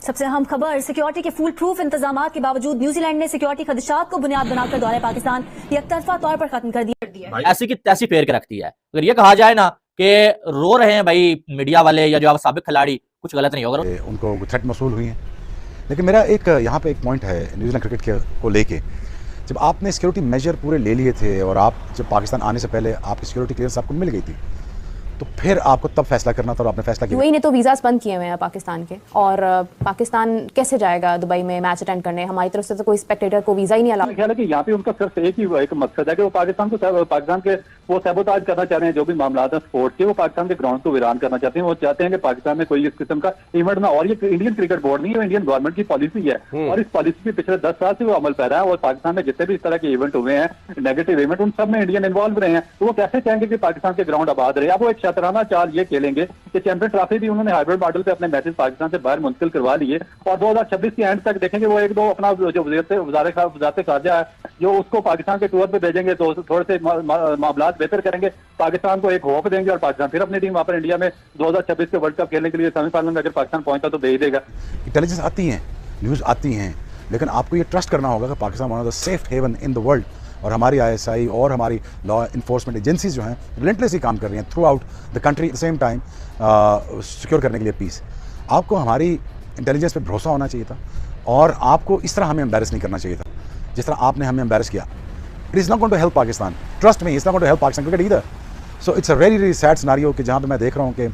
सबसे अहम खबर, सिक्योरिटी के फुल प्रूफ इंतजाम के बावजूद न्यूजीलैंड ने सिक्योरिटी खदशात को बुनियाद बनाकर दौरे पाकिस्तान एकतरफा तौर पर खत्म कर दिया। ऐसी की तैसी फेर के रखती है। अगर ये कहा जाए ना कि रो रहे हैं भाई मीडिया वाले या जो आप साबिक खिलाड़ी, कुछ गलत नहीं होगा। उनको थ्रेट मसूल हुई है। लेकिन मेरा एक यहाँ पे एक पॉइंट है न्यूजीलैंड क्रिकेट को लेके, जब आपने सिक्योरिटी मेजर पूरे ले लिए थे और आप जब पाकिस्तान आने से पहले आपकी सिक्योरिटी क्लियरेंस आपको मिल गई थी, तो फिर आपको तब फैसला करना था और आपने फैसला किया। यूएई ने तो वीज़ास बंद किए हुए हैं पाकिस्तान के, और पाकिस्तान कैसे जाएगा दुबई में मैच अटेंड करने? हमारी तरफ से तो कोई स्पेक्टेटर को वीज़ा ही नहीं अलाउ। ख्याल है कि यहाँ पे उनका सिर्फ एक मकसद है कि वो पाकिस्तान के वो सैबोताज करना चाह रहे हैं। जो भी मामला है स्पोर्ट्स के, वो पाकिस्तान के ग्राउंड को वीरान करना चाहते हैं। वो चाहते हैं कि पाकिस्तान में कोई इस किस्म का इवेंट ना, और ये इंडियन क्रिकेट बोर्ड नहीं है, इंडियन गवर्नमेंट की पॉलिसी है और इस पॉलिसी पे पिछले 10 साल से वो अमल पैरा है। और पाकिस्तान में जितने भी इस तरह के इवेंट हुए हैं, नेगेटिव इवेंट, उन सब में इंडियन इन्वॉल्व रहे हैं। तो वो कैसे चाहेंगे कि पाकिस्तान के ग्राउंड आबाद रहे? अब वो एक शातिराना चाल ये खेलेंगे कि चैंपियन ट्रॉफी भी उन्होंने हाइब्रिड मॉडल पे अपने मैचेस पाकिस्तान से बाहर मुंतकिल करवा लिए और 2026 के एंड तक देखेंगे वो एक दो अपना जो वज़ारत ख़ारजा है जो उसको पाकिस्तान के टूर पे भेजेंगे, तो थोड़े से मामला बेहतर करेंगे, पाकिस्तान को एक होप देंगे और पाकिस्तान फिर अपनी टीम वहाँ पर इंडिया में 2026 के वर्ल्ड कप खेलने के लिए सेमीफाइनल में अगर पाकिस्तान पहुंचता तो भेज देगा। इंटेलिजेंस आती हैं, न्यूज़ आती हैं, लेकिन आपको ये ट्रस्ट करना होगा कि Pakistan one of the safe heaven in the world, और हमारी आईएसआई और हमारी लॉ इन्फोर्समेंट एजेंसीज जो हैं रिलेंटलेसली काम कर रही हैं through out the country at the same time secure करने के लिए पीस। आपको हमारी इंटेलिजेंस पे भरोसा होना चाहिए था और आपको इस तरह हमें एम्बैरेस नहीं करना चाहिए था जिस तरह आपने हमें एम्बैरेस किया। It is not going to help Pakistan, trust me, it's not going to help Pakistan cricket either. So it's a very very sad scenario कि जहाँ पे मैं देख रहा हूँ कि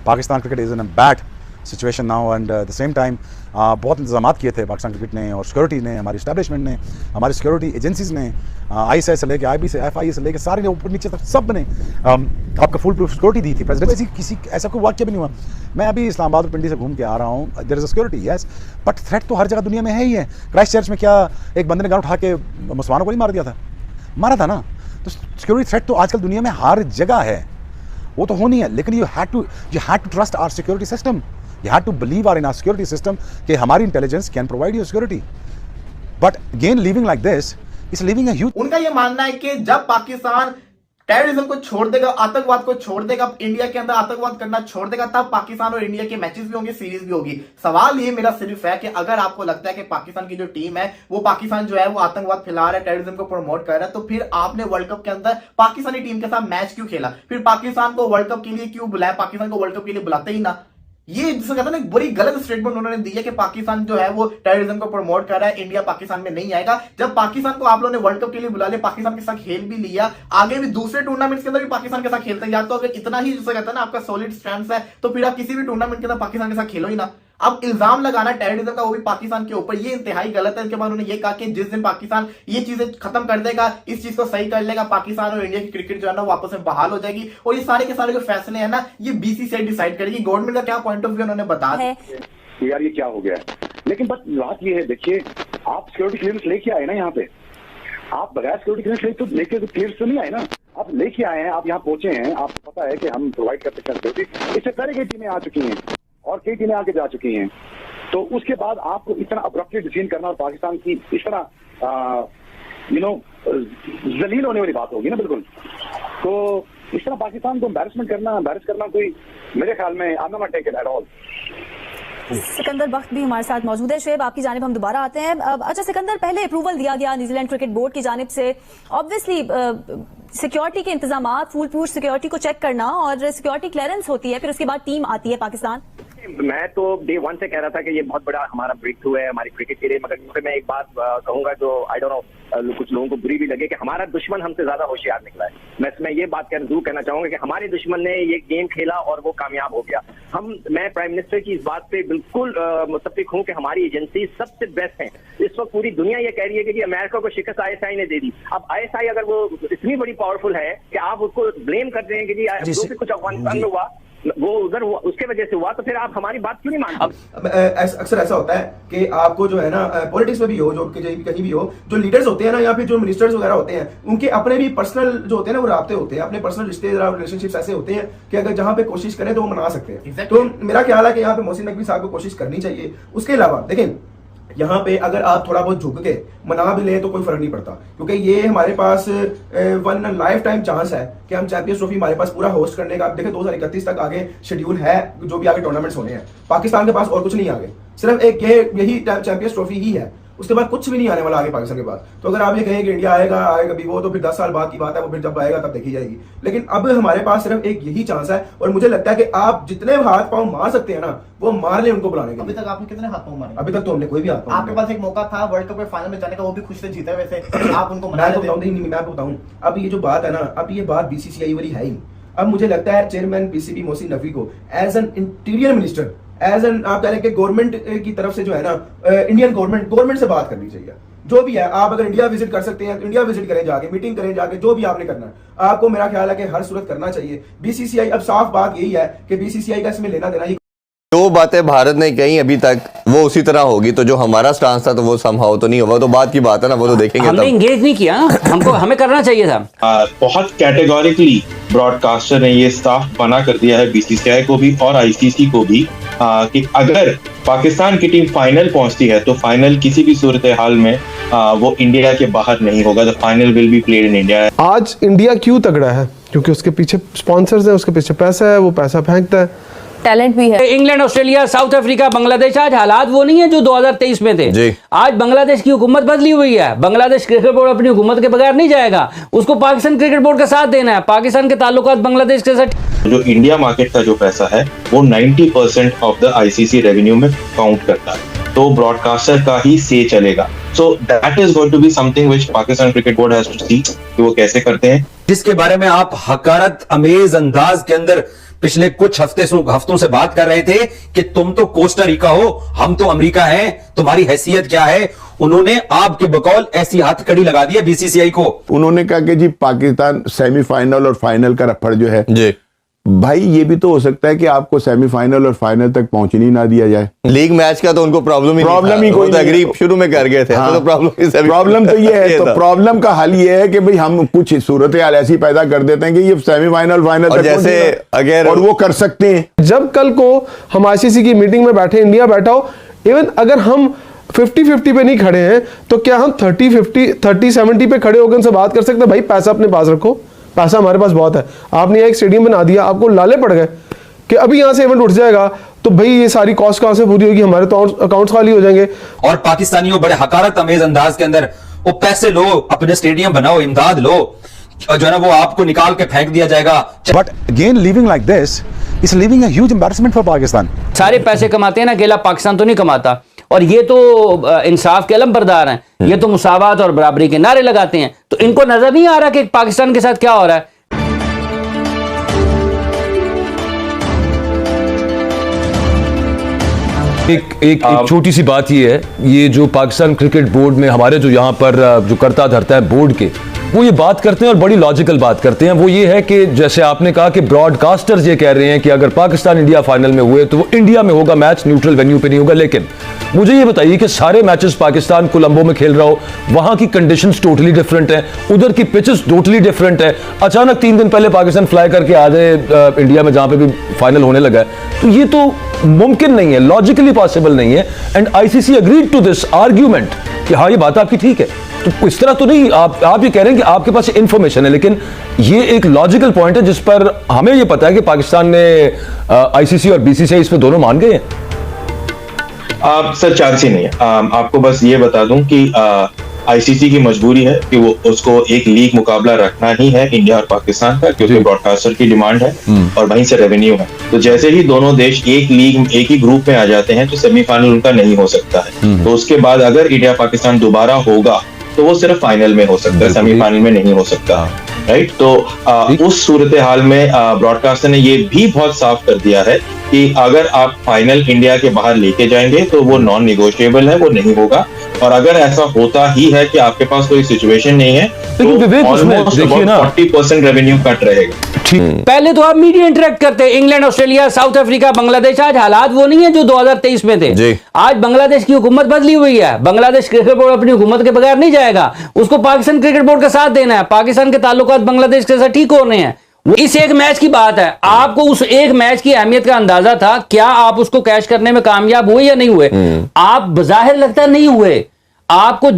Pakistan cricket is in a bad situation now and the same time बहुत इंतजाम किए थे पाकिस्तान क्रिकेट ने और सिक्योरिटी ने, हमारी इस्टेब्लिशमेंट ने, हमारी सिक्योरिटी एजेंसीज ने, ISI से लेकर IB से FI से लेकर सारे ने ऊपर नीचे तक सब ने आपका फुल प्रूफ सिक्योरिटी दी थी। प्रेसिडेंट किसी ऐसा कोई वाक्य भी नहीं हुआ। मैं अभी इस्लामाबाद और पिंडी से घूम के आ रहा हूँ, there is a security yes, but threat तो हर जगह दुनिया में है ही है। क्राइस्ट चर्च में क्या एक बंदे ने गन उठा के मुसलमानों को नहीं मार दिया था? मारा था ना। तो सिक्योरिटी थ्रेट तो आजकल दुनिया में हर जगह है, वो तो होनी है, लेकिन you had to trust our security system, you had to believe in our security system कि हमारी intelligence can provide you security. But again living like this is living a huge. उनका ये मानना है कि जब पाकिस्तान टेररिज्म को छोड़ देगा, आतंकवाद को छोड़ देगा, इंडिया के अंदर आतंकवाद करना छोड़ देगा, तब पाकिस्तान और इंडिया के मैचेस भी होंगे, सीरीज भी होगी। सवाल ये मेरा सिर्फ है कि अगर आपको लगता है कि पाकिस्तान की जो टीम है वो पाकिस्तान जो है वो आतंकवाद फैला रहा है, टेररिज्म को प्रमोट कर रहा है, तो फिर आपने वर्ल्ड कप के अंदर पाकिस्तानी टीम के साथ मैच क्यों खेला? फिर पाकिस्तान को वर्ल्ड कप के लिए क्यों बुलाया? पाकिस्तान को वर्ल्ड कप के लिए बुलाते ही ना। ये जिसे कहते हैं ना, बड़ी गलत स्टेटमेंट उन्होंने दी है कि पाकिस्तान जो है वो टेररिज्म को प्रमोट कर रहा है, इंडिया पाकिस्तान में नहीं आएगा। जब पाकिस्तान को आप लोगों ने वर्ल्ड कप के लिए बुला लिया, पाकिस्तान के साथ खेल भी लिया, आगे भी दूसरे टूर्नामेंट्स के अंदर भी पाकिस्तान के साथ खेलते हैं, या तो अगर इतना ही जिसे कहते हैं ना आपका सॉलिड स्टैंड है तो फिर आप किसी भी टूर्नामेंट के अंदर पाकिस्तान के साथ खेलो ही ना। अब इल्जाम लगाना टेररिज्म का वो भी पाकिस्तान के ऊपर, ये इंतहाई गलत है। इसके बाद उन्होंने ये कहा कि जिस दिन पाकिस्तान ये चीजें खत्म कर देगा, इस चीज को सही कर लेगा, पाकिस्तान और इंडिया की क्रिकेट जो है ना वापस में बहाल हो जाएगी और ये सारे के सारे जो फैसले हैं ना ये BCCI डिसाइड करेगी। गवर्नमेंट का क्या पॉइंट ऑफ व्यू उन्होंने बता दिया यार ये क्या हो गया है। लेकिन बस बात ये है, देखिए आप सिक्योरिटी क्लियरेंस लेके आए ना, यहाँ पे आप बगैर सिक्योरिटी क्लियरेंस लेके तो क्लियरेंस तो नहीं आए ना, आप लेके आए हैं, आप यहाँ पहुंचे हैं, आपको पता है कि हम प्रोवाइड कर सकते हैं सिक्योरिटी। इससे पहले कई टीमें आ चुकी हैं और कई टीमें आगे जा चुकी हैं, तो उसके बाद आपको इतना अब्रप्टली डिसीजन करना और पाकिस्तान की इस तरह जलील होने वाली बात होगी ना बिल्कुल। तो इस तरह पाकिस्तान को एम्बैरेस करना कोई मेरे ख्याल में I am not take it at all. Sikandar Bakht भी हमारे साथ मौजूद है। शुएब, आपकी जानिब हम दोबारा आते हैं। अच्छा सिकंदर, पहले अप्रूवल दिया गया न्यूजीलैंड क्रिकेट बोर्ड की जानिब से, ऑब्वियसली सिक्योरिटी के इंतजामात, फुल प्रूफ सिक्योरिटी को चेक करना और सिक्योरिटी क्लियरेंस होती है, फिर उसके बाद टीम आती है पाकिस्तान। मैं तो डे 1 से कह रहा था कि ये बहुत बड़ा हमारा ब्रेक थ्रू है हमारी क्रिकेट के लिए, मगर मैं एक बात कहूंगा जो आई डोंट नो कुछ लोगों को बुरी भी लगे कि हमारा दुश्मन हमसे ज्यादा होशियार निकला है। मैं ये बात जरूर कहना चाहूंगा कि हमारे दुश्मन ने ये गेम खेला और वो कामयाब हो गया। मैं प्राइम मिनिस्टर की इस बात पे बिल्कुल मुत्तफिक हूँ कि हमारी एजेंसी सबसे बेस्ट है। इस वक्त पूरी दुनिया ये कह रही है कि अमेरिका को शिकस्त ISI ने दे दी। अब ISI अगर वो इतनी बड़ी पावरफुल है कि आप उसको ब्लेम कर रहे हैं कि जी जो भी कुछ अफगानिस्तान में हुआ वो उधर हुआ, उसके वजह से हुआ, तो फिर आप हमारी बात क्यों नहीं मानते? अक्सर ऐसा होता है कि आपको जो है ना पॉलिटिक्स में भी हो, जो कहीं भी हो, जो लीडर्स होते हैं ना या फिर जो मिनिस्टर्स वगैरह होते हैं, उनके अपने भी पर्सनल जो होते हैं ना वो राब्ते होते हैं, अपने पर्सनल रिश्ते रिलेशनशिप्स ऐसे होते हैं कि अगर जहां पे कोशिश करें तो वो मना सकते हैं। तो मेरा ख्याल है कि यहाँ पे मोहसिन नकवी साहब को कोशिश करनी चाहिए। उसके अलावा देखें, यहाँ पे अगर आप थोड़ा बहुत झुक के मना भी ले तो कोई फर्क नहीं पड़ता, क्योंकि ये हमारे पास वन लाइफ टाइम चांस है कि हम चैंपियंस ट्रॉफी हमारे पास पूरा होस्ट करने का। आप देखें 2031 तक आगे शेड्यूल है, जो भी आगे टूर्नामेंट्स होने हैं, पाकिस्तान के पास और कुछ नहीं आगे। सिर्फ एक यही चैंपियंस ट्रॉफी ही है, उसके बाद कुछ भी नहीं आने वाला आगे पाकिस्तान के पास। तो अगर आप ये कहें कि इंडिया आएगा भी, वो तो फिर 10 साल बाद की बात है, वो फिर जब आएगा तब देखी जाएगी। लेकिन अब हमारे पास सिर्फ एक यही चांस है, और मुझे लगता है कि आप जितने हाथ पांव मार सकते हैं ना, वो मार ले उनको बुलाने के। अभी तक आपने कितने हाथ पांव मारे? अभी तक तो हमने कोई भी हाथ पांव। आपके पास एक मौका था वर्ल्ड कप के फाइनल में जाने का, वो भी खुश से जीता है, वैसे आप उनको मैं आपको बताऊं, अब ये जो बात है ना, अब ये बात बीसीसीआई वाली है ही। अब मुझे लगता है चेयरमैन पीसीबी मोहसिन नकवी को as an interior minister, as an आप कह रहे हैं कि गवर्नमेंट की तरफ से जो है ना, इंडियन गवर्नमेंट से बात करनी चाहिए। जो भी है, आप अगर इंडिया विजिट कर सकते हैं तो इंडिया विजिट करें, जाके मीटिंग करें, जाके जो भी आपने करना है आपको, मेरा ख्याल है कि हर सूरत करना चाहिए। बीसीसीआई, अब साफ बात यही है कि बीसीसीआई का इसमें लेना देना ही। जो बातें भारत ने कही अभी तक वो उसी तरह होगी, तो जो हमारा स्टांस था तो वो समहाउ तो नहीं होगा, तो बात की बात है ना, वो तो देखेंगे। हमने एंगेज नहीं किया, हमें करना चाहिए था। बहुत कैटेगोरिकली ब्रॉडकास्टर ने ये साफ मना कर दिया है बीसीसीआई को भी और आईसीसी को भी कि अगर पाकिस्तान की टीम फाइनल पहुंचती है तो फाइनल किसी भी सूरत हाल में वो इंडिया के बाहर नहीं होगा, the final will be played in India. आज इंडिया क्यों तगड़ा है? क्योंकि उसके पीछे स्पॉन्सर्स हैं, उसके पीछे पैसा है, वो पैसा फेंकता है, टैलेंट भी है। England, Australia, south Africa, Bangladesh, आज हालात वो नहीं है जो 2023 में थे। आज बांग्लादेश की हुकूमत बदली हुई है। बांग्लादेश क्रिकेट बोर्ड अपनी हुकूमत के बगैर नहीं जाएगा, उसको पाकिस्तान क्रिकेट बोर्ड का साथ देना है। पाकिस्तान के ताल्लुकात बांग्लादेश के साथ, जो इंडिया मार्केट का जो पैसा है वो 90% ऑफ द आईसीसी रेवेन्यू में काउंट करता है, तो ब्रॉडकास्टर का ही से चलेगा। So that is going to be something which Pakistan cricket board has to see कि वो कैसे करते हैं, जिसके बारे में आप हकारत अमेज अंदाज के अंदर पिछले कुछ हफ्तों से बात कर रहे थे कि तुम तो कोस्टा रिका हो, हम तो अमेरिका हैं, तुम्हारी हैसियत क्या है। उन्होंने आपके बकौल ऐसी हाथ कड़ी लगा दी है बीसीसीआई को। उन्होंने कहा कि जी पाकिस्तान सेमीफाइनल और फाइनल का रफड़ जो है जी, भाई ये भी तो हो सकता है कि आपको सेमीफाइनल और फाइनल तक पहुंचने ना दिया जाए। लीग मैच का तो उनको प्रॉब्लम ही कोई तो एग्री शुरू में कर गए थे। हाँ, तो प्रॉब्लम तो ये है, तो प्रॉब्लम का हल ये है कि भाई हम कुछ सूरत हाल ऐसी पैदा कर देते हैं कि ये सेमीफाइनल फाइनल तक जैसे अगर और वो कर सकते हैं। जब कल को हम आईसीसी की मीटिंग में बैठे, इंडिया बैठा हो, इवन अगर हम 50-50 पे नहीं खड़े हैं तो क्या हम 30-70 पे खड़े होकर उनसे बात कर सकते हैं? भाई पैसा अपने पास रखो, पैसा हमारे पास बहुत है। आपने एक स्टेडियम बना दिया, आपको लाले पड़ गए कि अभी यहां से इवेंट उठ जाएगा, तो भाई ये सारी कॉस्ट कहां से पूरी होगी? हमारे तो अकाउंट्स खाली हो जाएंगे। और पाकिस्तानियों बड़े हकारत अमेज अंदाज के अंदर वो पैसे लो, अपने स्टेडियम बनाओ, इमदाद लो, जो है ना वो आपको निकाल के फेंक दिया जाएगा। But again living like this is living a huge embarrassment for Pakistan. सारे पैसे कमाते हैं ना, अकेला पाकिस्तान तो नहीं कमाता। और ये तो इंसाफ के अलमबरदार हैं, ये तो मुसावात और बराबरी के नारे लगाते हैं। तो इनको नजर नहीं आ रहा कि पाकिस्तान के साथ क्या हो रहा है? एक छोटी सी बात ये है, ये जो पाकिस्तान क्रिकेट बोर्ड में हमारे जो यहाँ पर जो करता धरता है बोर्ड के, वो ये बात करते हैं और बड़ी लॉजिकल बात करते हैं। वो ये है कि जैसे आपने कहा कि ब्रॉडकास्टर्स ये कह रहे हैं कि अगर पाकिस्तान इंडिया फाइनल में हुए तो वो इंडिया में होगा मैच, न्यूट्रल वेन्यू पे नहीं होगा। लेकिन मुझे ये बताइए कि सारे मैचेस पाकिस्तान कोलंबो में खेल रहा हो, वहां की कंडीशंस टोटली डिफरेंट है, उधर की पिचेस टोटली डिफरेंट है। अचानक 3 दिन पहले पाकिस्तान फ्लाई करके आ जाए इंडिया में जहां पे भी फाइनल होने लगा है, तो ये तो मुमकिन नहीं है, लॉजिकली पॉसिबल नहीं है। And ICC agreed to this argument कि हाँ ये बात आपकी ठीक है। तो इस तरह तो नहीं, आप ये कह रहे हैं कि आपके पास इंफॉर्मेशन है, लेकिन ये एक लॉजिकल पॉइंट है जिस पर हमें ये पता है कि पाकिस्तान ने आईसीसी और बीसीसीआई इस पे दोनों मान गए हैं। सर चांस ही नहीं है। आपको बस ये बता दूं कि आईसीसी की मजबूरी है कि वो उसको एक लीग मुकाबला रखना ही है इंडिया और पाकिस्तान का, क्योंकि ब्रॉडकास्टर की डिमांड है और वहीं से रेवेन्यू है। तो जैसे ही दोनों देश एक लीग एक ही ग्रुप में आ जाते हैं तो सेमीफाइनल उनका नहीं हो सकता है। तो उसके बाद अगर इंडिया पाकिस्तान दोबारा होगा तो वो सिर्फ फाइनल में हो सकता है, सेमीफाइनल में नहीं हो सकता। राइट, तो उस सूरत हाल में ब्रॉडकास्टर ने ये भी बहुत साफ कर दिया है कि अगर आप फाइनल इंडिया के बाहर लेके जाएंगे तो वो नॉन निगोशिएबल है, वो नहीं होगा। और अगर ऐसा होता ही है कि आपके पास कोई सिचुएशन नहीं है तो ऑलमोस्ट 40% रेवेन्यू कट रहेगा। पहले तो आप मीडिया इंटरेक्ट करते, England, Australia, south Africa, Bangladesh. आज हालात वो नहीं है जो 2023 में थे। आज बांग्लादेश की हुकूमत बदली हुई है। बांग्लादेश क्रिकेट बोर्ड अपनी हुकूमत के बगैर नहीं जाएगा, उसको पाकिस्तान क्रिकेट बोर्ड का साथ देना है। पाकिस्तान के ताल्लुकात बांग्लादेश के साथ ठीक हो रहे हैं। इस एक मैच की बात है, आपको उस एक मैच की अहमियत का अंदाजा था? क्या आप उसको कैश करने में कामयाब हुए या नहीं हुए? आप बज़ाहिर लगता नहीं हुए। आपको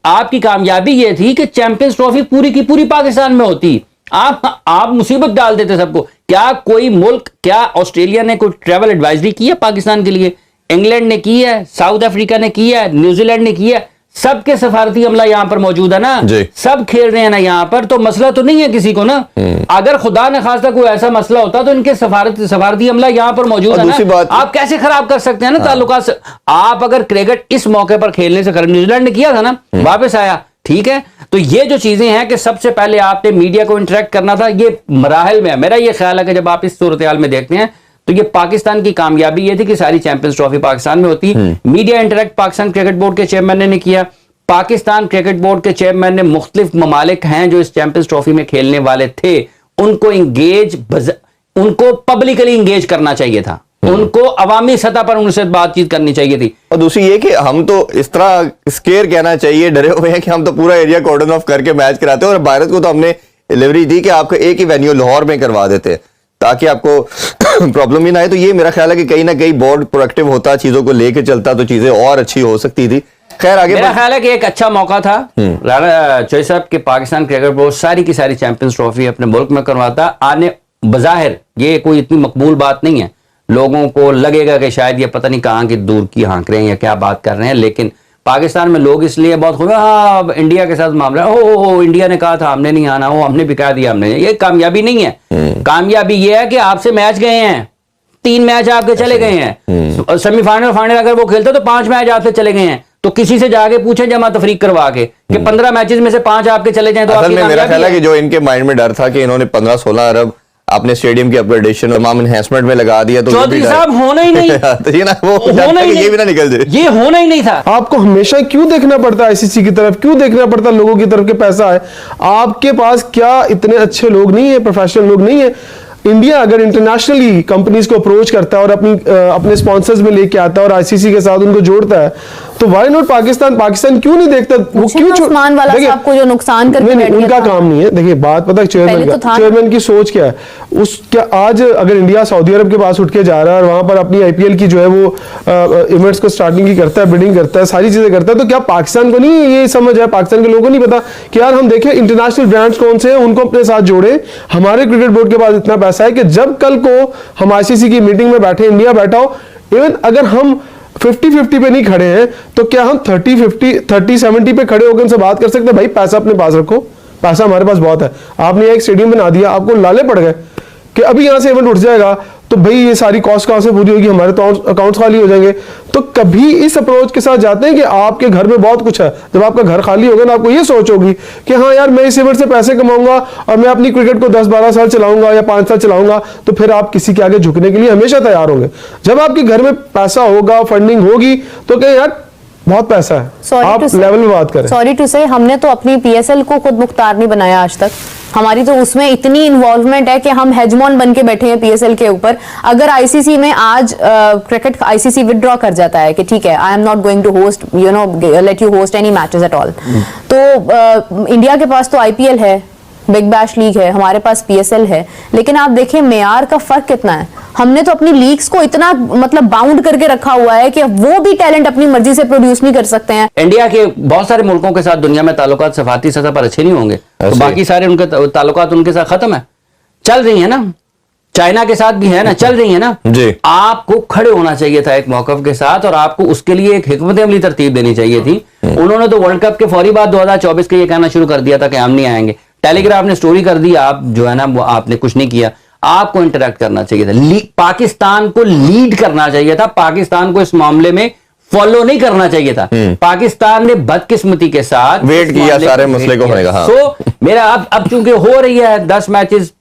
आपकी कामयाबी ये थी कि चैंपियंस ट्रॉफी पूरी की पूरी पाकिस्तान में होती। आप मुसीबत डाल देते सबको। क्या कोई मुल्क, क्या ऑस्ट्रेलिया ने कोई ट्रैवल एडवाइजरी की है पाकिस्तान के लिए? इंग्लैंड ने की है, साउथ अफ्रीका ने की है, न्यूजीलैंड ने की है, सबके सफारती अमला यहां पर मौजूद है ना, सब खेल रहे हैं ना यहां पर, तो मसला तो नहीं है किसी को ना। अगर खुदा न खास्ता कोई ऐसा मसला होता तो इनके सफारती अमला यहां पर मौजूद है ना, आप कैसे खराब कर सकते हैं ना ताल्लुकात। आप अगर क्रिकेट इस मौके पर खेलने से करें, न्यूजीलैंड ने किया था ना, वापस आया, ठीक है। तो ये जो चीजें हैं कि सबसे पहले आपने मीडिया को इंटरेक्ट करना था, ये मराहल में है। मेरा ये ख्याल है कि जब आप इस सूरत हाल में देखते हैं तो ये पाकिस्तान की कामयाबी ये थी कि सारी चैंपियंस ट्रॉफी पाकिस्तान में होती। Media interact Pakistan cricket board के चेयरमैन ने किया, पाकिस्तान क्रिकेट बोर्ड के चेयरमैन ने मुख्तलिफ ममालिक हैं जो इस चैंपियंस ट्रॉफी में खेलने वाले थे, उनको पब्लिकली इंगेज करना चाहिए था, उनको अवामी सतह पर उनसे बातचीत करनी चाहिए थी। और दूसरी ये कि हम तो इस तरह स्केयर कहना चाहिए, डरे हुए हैं कि हम तो पूरा एरिया कॉर्डन ऑफ करके मैच कराते हैं, और भारत को तो हमने डिलीवरी दी कि आपको एक ही वेन्यू लाहौर में करवा देते हैं ताकि आपको प्रॉब्लम ही ना आए। तो ये मेरा ख्याल है कि कहीं ना कहीं बोर्ड प्रोएक्टिव होता, चीजों को लेके चलता तो चीजें और अच्छी हो सकती थी। खैर आगे मेरा ख्याल है कि एक अच्छा मौका था राणा चौधरी साहब के पाकिस्तान क्रिकेट बोर्ड सारी की सारी चैंपियंस ट्रॉफी अपने मुल्क में करवाता। आने बजाहिर ये कोई इतनी मकबूल बात नहीं है, लोगों को लगेगा कि शायद ये पता नहीं कहां की दूर की हाँक रहे हैं या क्या बात कर रहे हैं, लेकिन पाकिस्तान में लोग इसलिए बहुत खुश, हाँ इंडिया के साथ मामला, ओ इंडिया ने कहा था हमने नहीं आना, वो हमने भी कह दिया हमने। ये कामयाबी नहीं है, कामयाबी ये है कि आपसे मैच गए हैं, 3 मैच आपके चले गए हैं, सेमीफाइनल फाइनल अगर वो खेलते तो 5 मैच आपसे चले गए हैं, तो किसी से जाके पूछें जमा तफरीक करवा के कि 15 मैचेस में से 5 आपके चले जाएं तो असल में मेरा ख्याल है कि जो इनके माइंड में डर था कि इन्होंने 15-16 अरब अपने स्टेडियम की अपग्रेडेशन और तमाम एनहेंसमेंट में लगा दिया, तो चौधरी साहब होना ही नहीं तो ये ना वो होना ही ये भी ना निकल जाए, ये होना ही नहीं था। आपको हमेशा क्यों देखना पड़ता है आईसीसी की तरफ, क्यों देखना पड़ता है लोगों की तरफ के पैसा है? आपके पास क्या इतने अच्छे लोग नहीं है, प्रोफेशनल लोग नहीं है? इंडिया अगर इंटरनेशनली कंपनीज को अप्रोच करता है और अपने स्पॉन्सर्स में लेके आता है और आईसीसी के साथ उनको जोड़ता है, तो वाई नॉट पाकिस्तान क्यों नहीं देखता? वो क्यों उस्मान वाला साहब को जो नुकसान करके नहीं, उनका काम नहीं है। देखिए बात पता है चेयरमैन की सोच क्या है, क्या आज अगर इंडिया सऊदी अरब के पास उठ के जा रहा है और वहां पर अपनी आईपीएल की जो है वो इवेंट्स को स्टार्टिंग की करता है, बिडिंग करता है, सारी चीजें करता है, तो क्या पाकिस्तान को नहीं ये समझ है, पाकिस्तान के लोगों को नहीं पता कि यार हम देखें इंटरनेशनल ब्रांड्स कौन से हैं, उनको अपने साथ जोड़े। हमारे क्रिकेट बोर्ड के पास इतना पैसा है कि जब कल को हम आईसीसी की मीटिंग में बैठे, इंडिया बैठा हो, इवन अगर हम 50-50 पे नहीं खड़े हैं तो क्या हम 30-70 पे खड़े होकर उनसे बात कर सकते हैं? भाई पैसा अपने पास रखो, पैसा हमारे पास बहुत है। आपने एक स्टेडियम बना दिया, आपको लाले पड़ गए कि अभी यहां से इवेंट उठ जाएगा तो भाई ये सारी कॉस्ट कहां से पूरी होगी, हमारे तो अकाउंट्स खाली हो जाएंगे। तो कभी इस अप्रोच के साथ जाते हैं कि आपके घर में बहुत कुछ है, जब आपका घर खाली होगा ना आपको ये सोच होगी कि हाँ यार मैं इस इवेंट से पैसे कमाऊंगा और मैं अपनी क्रिकेट को 10-12 साल चलाऊंगा या 5 साल चलाऊंगा, तो फिर आप किसी के आगे झुकने के लिए हमेशा तैयार होंगे। जब आपके घर में पैसा होगा, फंडिंग होगी, तो कहें यार बहुत पैसा है, आप लेवल में बात करें। सॉरी टू से हमने तो अपनी पीएसएल को खुद मुख्तार नहीं बनाया आज तक, हमारी तो उसमें इतनी इन्वॉल्वमेंट है कि हम हेजमॉन बन के बैठे हैं पीएसएल के ऊपर। अगर आईसीसी में आज क्रिकेट आईसीसी विथड्रॉ कर जाता है कि ठीक है I am not going to host let you host any matches at all, तो इंडिया के पास तो आईपीएल है, बिग बैश लीग है, हमारे पास पीएसएल है, लेकिन आप देखिए मेयार का फर्क कितना है। हमने तो अपनी लीग्स को इतना मतलब बाउंड करके रखा हुआ है कि वो भी टैलेंट अपनी मर्जी से प्रोड्यूस नहीं कर सकते हैं। इंडिया के बहुत सारे मुल्कों के साथ दुनिया में ताल्लुकात सफारती सतह पर अच्छे नहीं होंगे, तो बाकी सारे उनके ताल्लुकात उनके साथ खत्म है, चल रही है ना, चाइना के साथ भी है ना, चल रही है ना जी। आपको खड़े होना चाहिए था एक मौकफ के साथ और आपको उसके लिए एक हिकमत अमली तरतीब देनी चाहिए थी। उन्होंने तो वर्ल्ड कप के फौरी बाद 2024 के ये कहना शुरू कर दिया था कि हम नहीं आएंगे, टेलीग्राफ ने स्टोरी कर दी, आप जो है ना वो आपने कुछ नहीं किया। आपको इंटरेक्ट करना चाहिए था, पाकिस्तान को लीड करना चाहिए था, पाकिस्तान को इस मामले में फॉलो नहीं करना चाहिए था। पाकिस्तान ने बदकिस्मती के साथ वेट किया सारे मसले को होने का। तो मेरा अब चूंकि हो रही है 10 मैचेस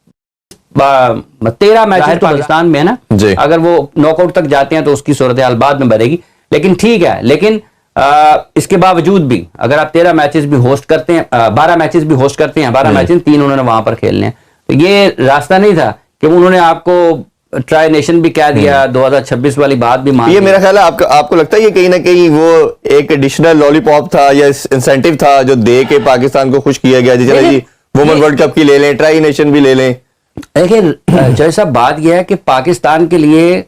13 मैचेस पाकिस्तान में है ना, अगर वो नॉकआउट तक जाते हैं तो उसकी सूरत हाल बाद में बढ़ेगी, लेकिन ठीक है। लेकिन इसके बावजूद भी अगर आप 13 मैचेस भी होस्ट करते हैं, 12 मैचेस भी होस्ट करते हैं, 12 मैचेस 3 उन्होंने वहां पर खेलने हैं, तो ये रास्ता नहीं था कि उन्होंने आपको ट्राई नेशन भी कह दिया, 2026 वाली बात भी मान। ये मेरा ख्याल है आपको लगता है ये कहीं ना कहीं वो एक एडिशनल लॉलीपॉप था या इंसेंटिव था जो दे के पाकिस्तान को खुश किया गया, जी वुमेन वर्ल्ड कप की ले लें, ट्राई नेशन भी ले लें। देखिए जैसा बात यह है कि पाकिस्तान के लिए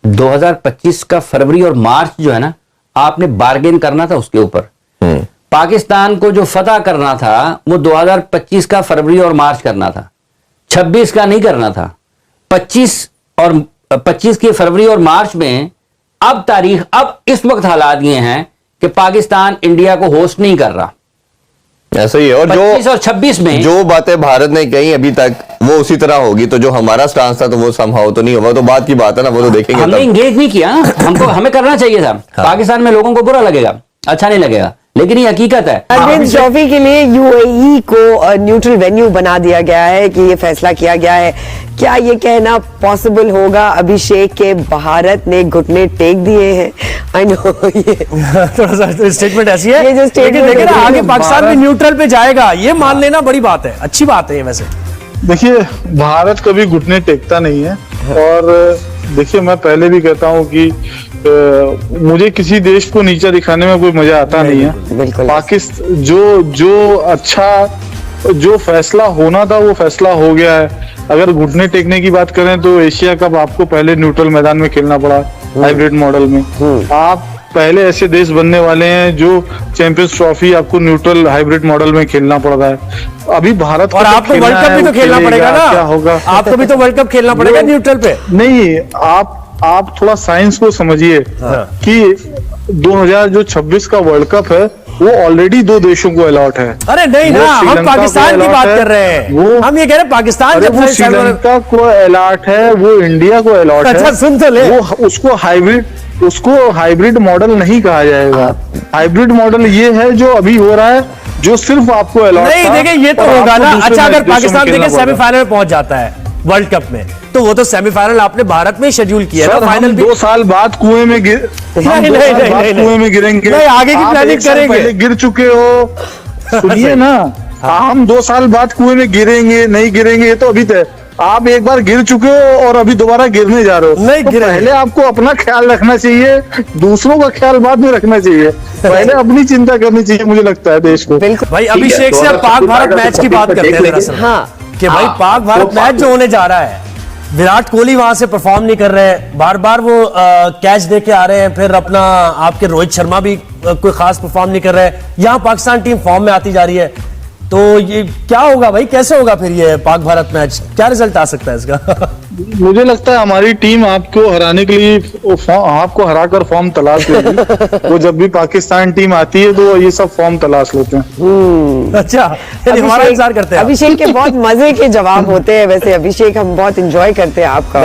2025 का फरवरी और मार्च जो है ना, आपने बार्गेन करना था उसके ऊपर। पाकिस्तान को जो फतह करना था वो 2025 का फरवरी और मार्च करना था, 26 का नहीं करना था। 25 के फरवरी और मार्च में अब तारीख, अब इस वक्त हालात ये हैं कि पाकिस्तान इंडिया को होस्ट नहीं कर रहा। ऐसा ही है। और 25 और 26 में जो बातें भारत ने कही अभी तक वो उसी तरह होगी, तो जो हमारा स्टांस था तो वो समहाउ तो नहीं होगा, तो बात की बात है ना, वो तो देखेंगे। हमने इंगेज नहीं किया, हमको हमें करना चाहिए था। पाकिस्तान में लोगों को बुरा लगेगा, अच्छा नहीं लगेगा, लेकिन ये हकीकत है। चैंपियंस ट्रॉफी के लिए यूएई को न्यूट्रल वेन्यू बना दिया गया है कि ये फैसला किया गया है। क्या ये कहना पॉसिबल होगा अभिषेक के भारत ने घुटने टेक दिए हैं? आई नो ये थोड़ा सा स्टेटमेंट ऐसी है, ये जो लेकिन देखिए ना आगे पाकिस्तान भी न्यूट्रल पे जाएगा, ये मान लेना बड़ी बात है, अच्छी बात है ये। वैसे देखिए भारत कभी घुटने टेकता नहीं है, और देखिए मैं पहले भी कहता हूँ कि मुझे किसी देश को नीचा दिखाने में कोई मजा आता नहीं है। पाकिस्तान जो अच्छा जो फैसला होना था वो फैसला हो गया है। अगर घुटने टेकने की बात करें तो एशिया कप आपको पहले न्यूट्रल मैदान में खेलना पड़ा, हाइब्रिड मॉडल में। आप पहले ऐसे देश बनने वाले हैं जो चैंपियंस ट्रॉफी आपको न्यूट्रल हाइब्रिड मॉडल में खेलना पड़ रहा है। अभी भारत और आपको वर्ल्ड कप भी तो खेलना पड़ेगा ना, क्या होगा? आपको भी तो वर्ल्ड कप खेलना पड़ेगा न्यूट्रल पे। नहीं, आप थोड़ा साइंस को समझिए कि 2026 का वर्ल्ड कप है वो ऑलरेडी 2 देशों को अलॉट है। अरे नहीं ना, हम पाकिस्तान की बात कर रहे हैं, वो हम ये कह रहे हैं पाकिस्तान जब श्रीलंका को अलॉट है, वो इंडिया को अलॉट है। अच्छा सुन तो ले, वो उसको हाइब्रिड मॉडल नहीं कहा जाएगा। हाइब्रिड मॉडल ये है जो अभी हो रहा है, जो सिर्फ आपको अलॉट नहीं। देखिए ये तो होगा ना। अच्छा अगर पाकिस्तान देखिए सेमीफाइनल में पहुंच जाता है वर्ल्ड कप में, तो वो तो सेमीफाइनल आपने भारत में शेड्यूल किया है, फाइनल 2 साल बाद कुएं में कुएं में गिरेंगे। नहीं, आगे की प्लानिंग करेंगे। गिर चुके हो, सुनिए ना, हम 2 साल बाद कुएं में गिरेंगे नहीं गिरेंगे ये तो अभी तय। आप एक बार गिर चुके हो और अभी दोबारा गिरने जा रहे हो। नहीं तो पहले आपको अपना ख्याल रखना चाहिए, दूसरों का ख्याल बाद में रखना चाहिए। पहले अपनी चिंता करनी चाहिए, मुझे लगता है देश को। भाई अभिषेक से पाक भारत मैच की बात करते हैं दरअसल, कि भाई पाक भारत मैच जो होने जा रहा है, विराट कोहली वहां से परफॉर्म नहीं कर रहे हैं, बार बार वो कैच दे के आ रहे हैं, फिर अपना आपके रोहित शर्मा भी कोई खास परफॉर्म नहीं कर रहे हैं। यहाँ पाकिस्तान टीम फॉर्म में आती जा रही है, तो ये क्या होगा भाई, कैसे होगा फिर ये पाक भारत मैच, क्या रिजल्ट आ सकता है इसका? मुझे लगता है हमारी टीम आपको हराने के लिए आपको हराकर फॉर्म तलाश लेगी। वो जब भी पाकिस्तान टीम आती है तो ये सब फॉर्म तलाश लेते हैं। अच्छा, हमारा इंतजार करते हैं। अभिषेक के बहुत मजे के जवाब होते हैं वैसे। अभिषेक हम बहुत इंजॉय करते हैं आपका।